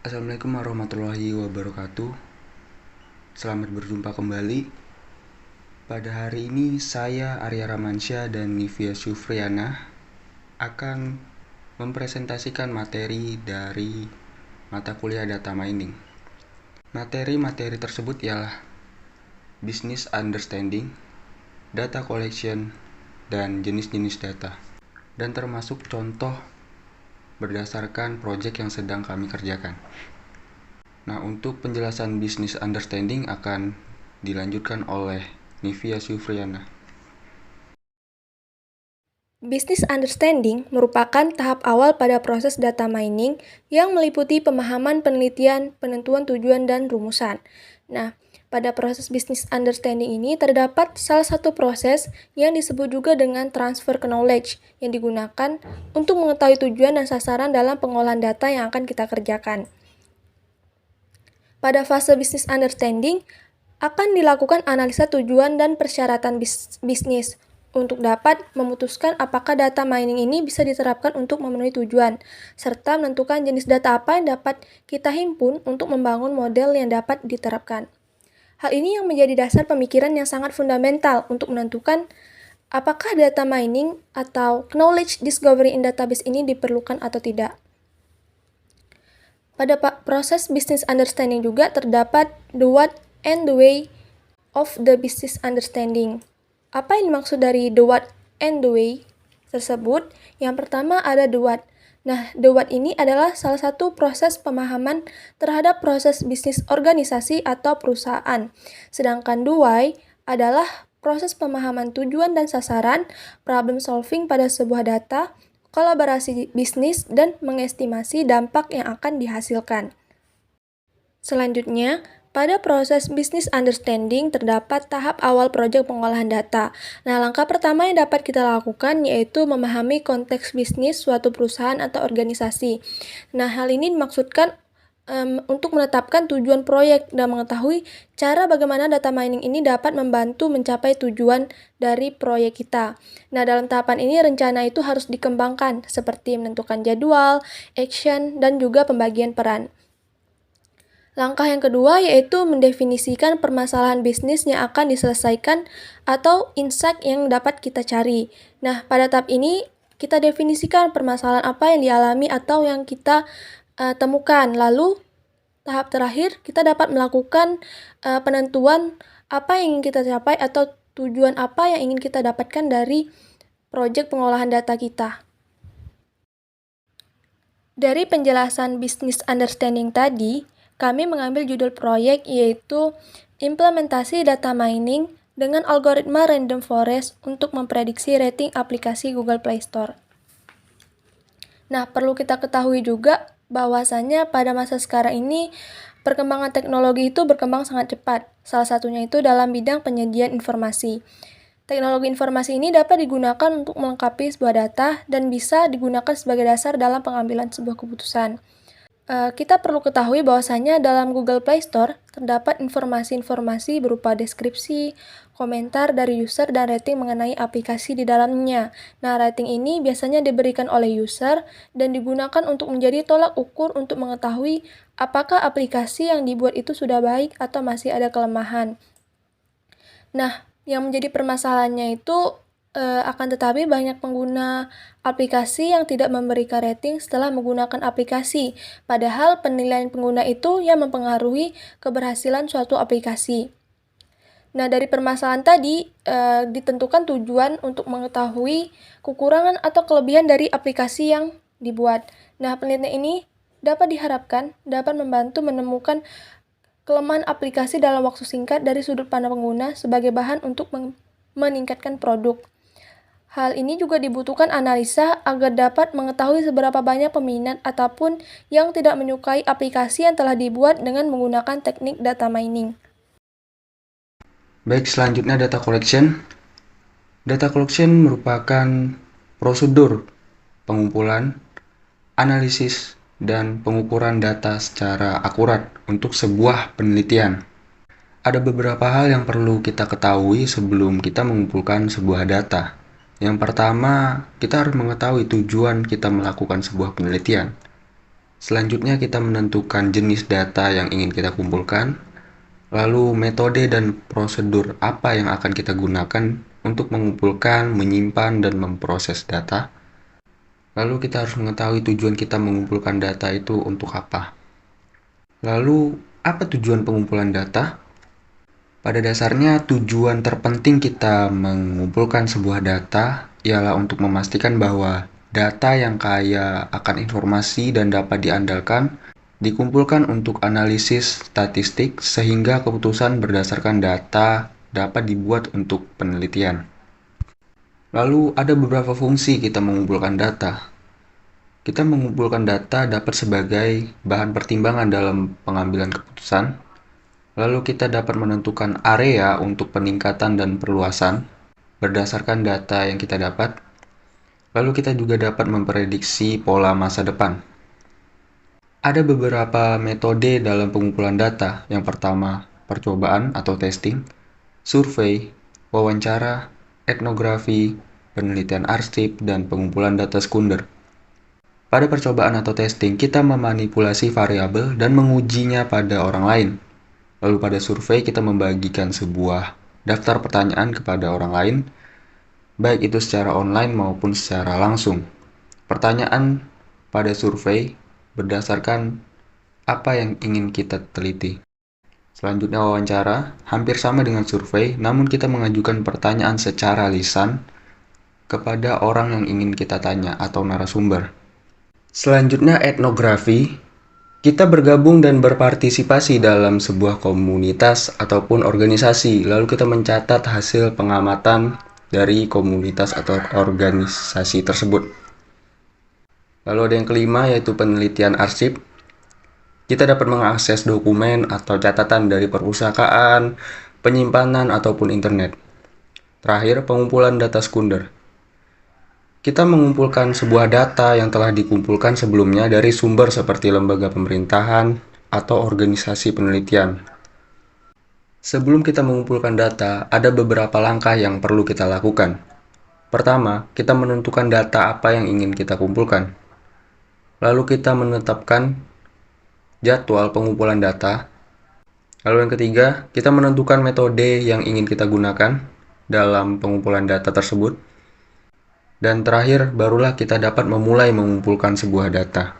Assalamualaikum warahmatullahi wabarakatuh. Selamat berjumpa kembali. Pada hari ini saya Arya Ramansyah dan Nivia Syufriana akan mempresentasikan materi dari mata kuliah data mining. Materi-materi tersebut ialah business understanding, data collection, dan jenis-jenis data, dan termasuk contoh berdasarkan proyek yang sedang kami kerjakan. Nah, untuk penjelasan business understanding akan dilanjutkan oleh Nivia Syufriana. Business understanding merupakan tahap awal pada proses data mining yang meliputi pemahaman, penelitian, penentuan tujuan, dan rumusan. Nah, pada proses business understanding ini terdapat salah satu proses yang disebut juga dengan transfer knowledge yang digunakan untuk mengetahui tujuan dan sasaran dalam pengolahan data yang akan kita kerjakan. Pada fase business understanding akan dilakukan analisa tujuan dan persyaratan bisnis untuk dapat memutuskan apakah data mining ini bisa diterapkan untuk memenuhi tujuan, serta menentukan jenis data apa yang dapat kita himpun untuk membangun model yang dapat diterapkan. Hal ini yang menjadi dasar pemikiran yang sangat fundamental untuk menentukan apakah data mining atau knowledge discovery in database ini diperlukan atau tidak. Pada proses business understanding juga terdapat the what and the way of the business understanding. Apa yang dimaksud dari the what and the way tersebut? Yang pertama ada the what. Nah, the what ini adalah salah satu proses pemahaman terhadap proses bisnis organisasi atau perusahaan. Sedangkan the why adalah proses pemahaman tujuan dan sasaran, problem solving pada sebuah data, kolaborasi bisnis, dan mengestimasi dampak yang akan dihasilkan. Selanjutnya, pada proses business understanding terdapat tahap awal proyek pengolahan data. Nah, langkah pertama yang dapat kita lakukan yaitu memahami konteks bisnis suatu perusahaan atau organisasi. Nah, hal ini dimaksudkan untuk menetapkan tujuan proyek dan mengetahui cara bagaimana data mining ini dapat membantu mencapai tujuan dari proyek kita. Nah, dalam tahapan ini rencana itu harus dikembangkan seperti menentukan jadwal, action, dan juga pembagian peran. Langkah yang kedua yaitu mendefinisikan permasalahan bisnis yang akan diselesaikan atau insight yang dapat kita cari. Nah, pada tahap ini kita definisikan permasalahan apa yang dialami atau yang kita temukan. Lalu, tahap terakhir kita dapat melakukan penentuan apa yang ingin kita capai atau tujuan apa yang ingin kita dapatkan dari proyek pengolahan data kita. Dari penjelasan business understanding tadi, kami mengambil judul proyek yaitu implementasi data mining dengan algoritma random forest untuk memprediksi rating aplikasi Google Play Store. Nah, perlu kita ketahui juga bahwasannya pada masa sekarang ini perkembangan teknologi itu berkembang sangat cepat. Salah satunya itu dalam bidang penyediaan informasi. Teknologi informasi ini dapat digunakan untuk melengkapi sebuah data dan bisa digunakan sebagai dasar dalam pengambilan sebuah keputusan. Kita perlu ketahui bahwasannya dalam Google Play Store terdapat informasi-informasi berupa deskripsi, komentar dari user, dan rating mengenai aplikasi di dalamnya. Nah, rating ini biasanya diberikan oleh user dan digunakan untuk menjadi tolak ukur untuk mengetahui apakah aplikasi yang dibuat itu sudah baik atau masih ada kelemahan. Nah, yang menjadi permasalahannya itu akan tetapi banyak pengguna aplikasi yang tidak memberikan rating setelah menggunakan aplikasi, padahal penilaian pengguna itu yang mempengaruhi keberhasilan suatu aplikasi. Nah, dari permasalahan tadi ditentukan tujuan untuk mengetahui kekurangan atau kelebihan dari aplikasi yang dibuat. Nah, penelitian ini dapat diharapkan dapat membantu menemukan kelemahan aplikasi dalam waktu singkat dari sudut pandang pengguna sebagai bahan untuk meningkatkan produk. Hal ini juga dibutuhkan analisa agar dapat mengetahui seberapa banyak peminat ataupun yang tidak menyukai aplikasi yang telah dibuat dengan menggunakan teknik data mining. Baik, selanjutnya data collection. Data collection merupakan prosedur pengumpulan, analisis, dan pengukuran data secara akurat untuk sebuah penelitian. Ada beberapa hal yang perlu kita ketahui sebelum kita mengumpulkan sebuah data. Yang pertama, kita harus mengetahui tujuan kita melakukan sebuah penelitian. Selanjutnya kita menentukan jenis data yang ingin kita kumpulkan, lalu metode dan prosedur apa yang akan kita gunakan untuk mengumpulkan, menyimpan, dan memproses data. Lalu kita harus mengetahui tujuan kita mengumpulkan data itu untuk apa. Lalu, apa tujuan pengumpulan data? Pada dasarnya, tujuan terpenting kita mengumpulkan sebuah data ialah untuk memastikan bahwa data yang kaya akan informasi dan dapat diandalkan dikumpulkan untuk analisis statistik sehingga keputusan berdasarkan data dapat dibuat untuk penelitian. Lalu ada beberapa fungsi kita mengumpulkan data. Kita mengumpulkan data dapat sebagai bahan pertimbangan dalam pengambilan keputusan. Lalu kita dapat menentukan area untuk peningkatan dan perluasan berdasarkan data yang kita dapat. Lalu kita juga dapat memprediksi pola masa depan. Ada beberapa metode dalam pengumpulan data. Yang pertama, percobaan atau testing, survei, wawancara, etnografi, penelitian arsip, dan pengumpulan data sekunder. Pada percobaan atau testing, kita memanipulasi variabel dan mengujinya pada orang lain. Lalu pada survei, kita membagikan sebuah daftar pertanyaan kepada orang lain, baik itu secara online maupun secara langsung. Pertanyaan pada survei berdasarkan apa yang ingin kita teliti. Selanjutnya wawancara, hampir sama dengan survei, namun kita mengajukan pertanyaan secara lisan kepada orang yang ingin kita tanya atau narasumber. Selanjutnya etnografi, kita bergabung dan berpartisipasi dalam sebuah komunitas ataupun organisasi, lalu kita mencatat hasil pengamatan dari komunitas atau organisasi tersebut. Lalu ada yang kelima yaitu penelitian arsip. Kita dapat mengakses dokumen atau catatan dari perpustakaan, penyimpanan, ataupun internet. Terakhir, pengumpulan data sekunder. Kita mengumpulkan sebuah data yang telah dikumpulkan sebelumnya dari sumber seperti lembaga pemerintahan atau organisasi penelitian. Sebelum kita mengumpulkan data, ada beberapa langkah yang perlu kita lakukan. Pertama, kita menentukan data apa yang ingin kita kumpulkan. Lalu kita menetapkan jadwal pengumpulan data. Lalu yang ketiga, kita menentukan metode yang ingin kita gunakan dalam pengumpulan data tersebut. Dan terakhir, barulah kita dapat memulai mengumpulkan sebuah data.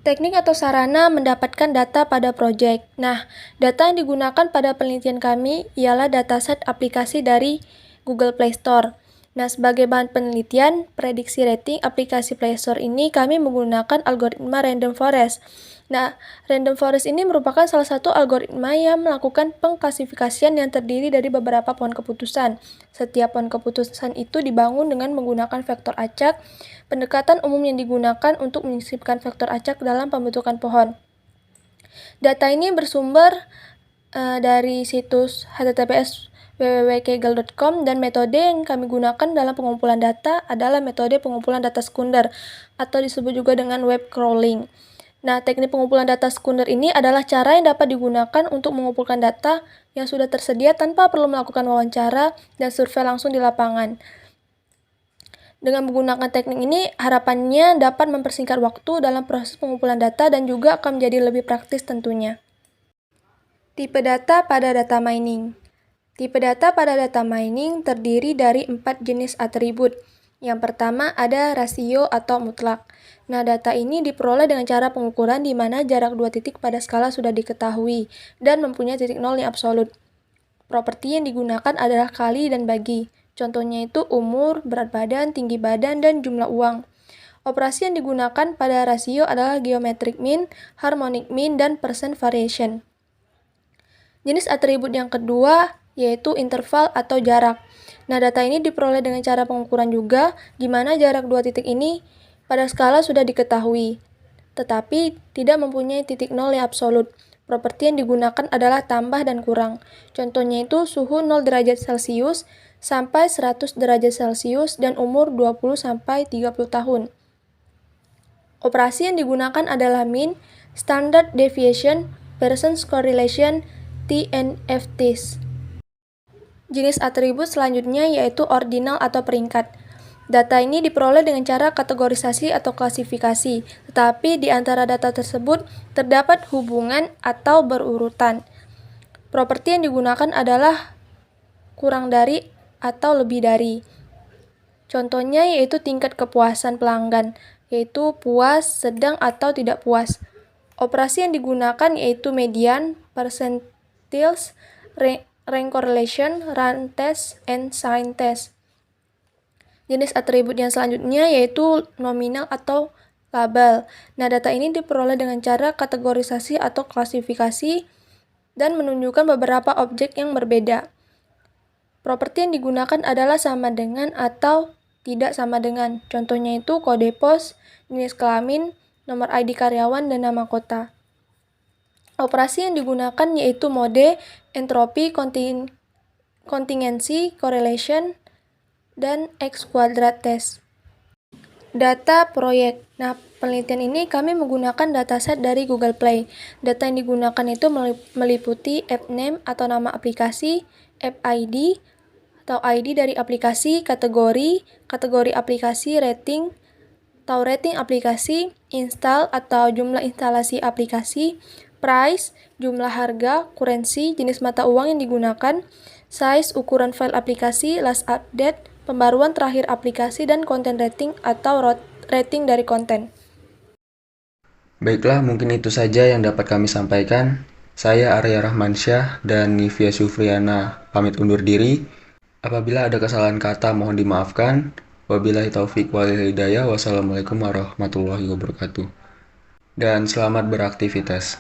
Teknik atau sarana mendapatkan data pada proyek. Nah, data yang digunakan pada penelitian kami ialah dataset aplikasi dari Google Play Store. Nah, sebagai bahan penelitian, prediksi rating aplikasi Play Store ini kami menggunakan algoritma Random Forest. Nah, Random Forest ini merupakan salah satu algoritma yang melakukan pengklasifikasian yang terdiri dari beberapa pohon keputusan. Setiap pohon keputusan itu dibangun dengan menggunakan vektor acak. Pendekatan umum yang digunakan untuk menyisipkan vektor acak dalam pembentukan pohon. Data ini bersumber dari situs https www.kaggle.com dan metode yang kami gunakan dalam pengumpulan data adalah metode pengumpulan data sekunder atau disebut juga dengan web crawling. Nah, teknik pengumpulan data sekunder ini adalah cara yang dapat digunakan untuk mengumpulkan data yang sudah tersedia tanpa perlu melakukan wawancara dan survei langsung di lapangan. Dengan menggunakan teknik ini, harapannya dapat mempersingkat waktu dalam proses pengumpulan data dan juga akan menjadi lebih praktis tentunya. Tipe data pada data mining. Tipe data pada data mining terdiri dari 4 jenis atribut. Yang pertama ada rasio atau mutlak. Nah, data ini diperoleh dengan cara pengukuran di mana jarak 2 titik pada skala sudah diketahui dan mempunyai titik nol yang absolut. Properti yang digunakan adalah kali dan bagi. Contohnya itu umur, berat badan, tinggi badan, dan jumlah uang. Operasi yang digunakan pada rasio adalah geometric mean, harmonic mean, dan percent variation. Jenis atribut yang kedua yaitu interval atau jarak. Nah, data ini diperoleh dengan cara pengukuran juga, di mana jarak 2 titik ini pada skala sudah diketahui, tetapi tidak mempunyai titik nol yang absolut. Properti yang digunakan adalah tambah dan kurang. Contohnya itu suhu 0 derajat Celcius sampai 100 derajat Celcius dan umur 20 sampai 30 tahun. Operasi yang digunakan adalah mean, standard deviation, Pearson's correlation, TNFTs. Jenis atribut selanjutnya yaitu ordinal atau peringkat. Data ini diperoleh dengan cara kategorisasi atau klasifikasi, tetapi di antara data tersebut terdapat hubungan atau berurutan. Properti yang digunakan adalah kurang dari atau lebih dari. Contohnya yaitu tingkat kepuasan pelanggan, yaitu puas, sedang, atau tidak puas. Operasi yang digunakan yaitu median, percentiles, rank correlation, run test, and sign test. Jenis atribut yang selanjutnya yaitu nominal atau label. Nah, data ini diperoleh dengan cara kategorisasi atau klasifikasi dan menunjukkan beberapa objek yang berbeda. Properti yang digunakan adalah sama dengan atau tidak sama dengan. Contohnya itu kode pos, jenis kelamin, nomor ID karyawan, dan nama kota. Operasi yang digunakan yaitu mode, entropi, kontingensi, correlation, dan X kuadrat test. Data proyek. Nah, penelitian ini kami menggunakan dataset dari Google Play. Data yang digunakan itu meliputi app name atau nama aplikasi, app ID atau ID dari aplikasi, kategori aplikasi, rating atau rating aplikasi, install atau jumlah instalasi aplikasi, price, jumlah harga, currency, jenis mata uang yang digunakan, size, ukuran file aplikasi, last update, pembaruan terakhir aplikasi, dan konten rating atau rating dari konten. Baiklah, mungkin itu saja yang dapat kami sampaikan. Saya Arya Rahmansyah dan Nivia Sufriana pamit undur diri. Apabila ada kesalahan kata mohon dimaafkan. Wabillahi taufik wal hidayah. Wassalamualaikum warahmatullahi wabarakatuh. Dan selamat beraktivitas.